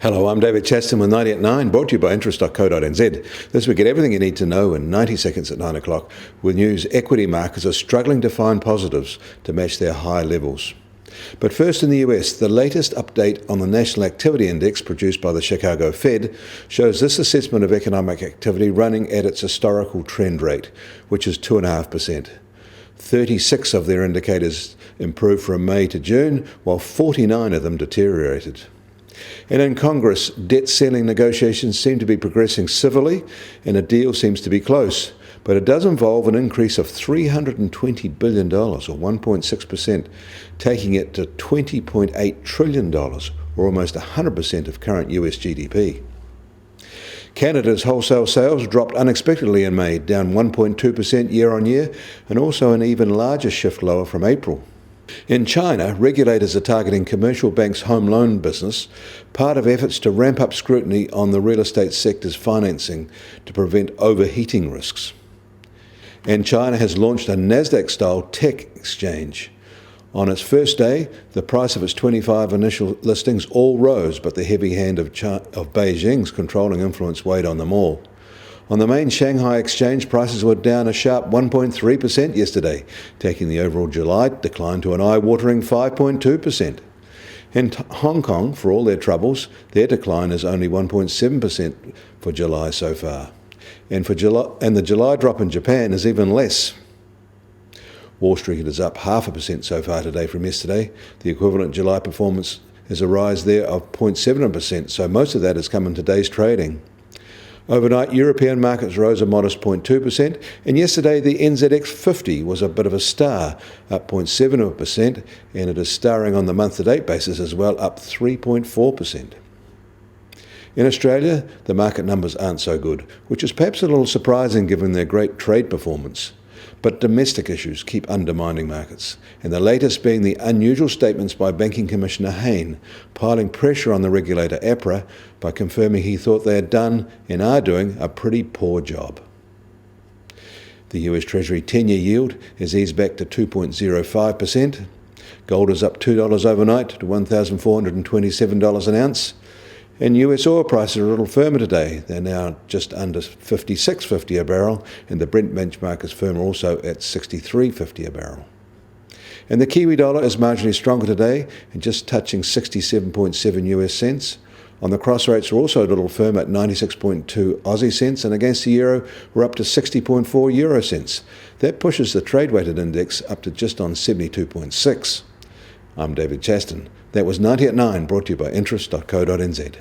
Hello, I'm David Chaston with 90 at 9, brought to you by interest.co.nz. This week, get everything you need to know in 90 seconds at 9 o'clock. With news, equity markets are struggling to find positives to match their high levels. But first, in the US, the latest update on the National Activity Index produced by the Chicago Fed shows this assessment of economic activity running at its historical trend rate, which is 2.5%. 36 of their indicators improved from May to June, while 49 of them deteriorated. And in Congress, debt ceiling negotiations seem to be progressing civilly, and a deal seems to be close. But it does involve an increase of $320 billion, or 1.6%, taking it to $20.8 trillion, or almost 100% of current US GDP. Canada's wholesale sales dropped unexpectedly in May, down 1.2% year on year, and also an even larger shift lower from April. In China, regulators are targeting commercial banks' home loan business, part of efforts to ramp up scrutiny on the real estate sector's financing to prevent overheating risks. And China has launched a Nasdaq-style tech exchange. On its first day, the price of its 25 initial listings all rose, but the heavy hand of Beijing's controlling influence weighed on them all. On the main Shanghai exchange, prices were down a sharp 1.3% yesterday, taking the overall July decline to an eye-watering 5.2%. In Hong Kong, for all their troubles, their decline is only 1.7% for July so far. And the July drop in Japan is even less. Wall Street is up 0.5% so far today from yesterday. The equivalent July performance is a rise there of 0.7%, so most of that has come in today's trading. Overnight, European markets rose a modest 0.2%, and yesterday the NZX 50 was a bit of a star, up 0.7%, and it is starring on the month-to-date basis as well, up 3.4%. In Australia, the market numbers aren't so good, which is perhaps a little surprising given their great trade performance. But domestic issues keep undermining markets, and the latest being the unusual statements by Banking Commissioner Hayne, piling pressure on the regulator APRA by confirming he thought they had done and are doing a pretty poor job. The US Treasury 10-year yield has eased back to 2.05%. Gold is up $2 overnight to $1,427 an ounce. And US oil prices are a little firmer today. They're now just under $56.50 a barrel, and the Brent benchmark is firmer also at $63.50 a barrel. And the Kiwi dollar is marginally stronger today, and just touching 67.7 US cents. On the cross rates are also a little firmer at 96.2 Aussie cents, and against the euro we're up to 60.4 euro cents. That pushes the trade-weighted index up to just on 72.6. I'm David Chaston. That was 90 at 9, brought to you by interest.co.nz.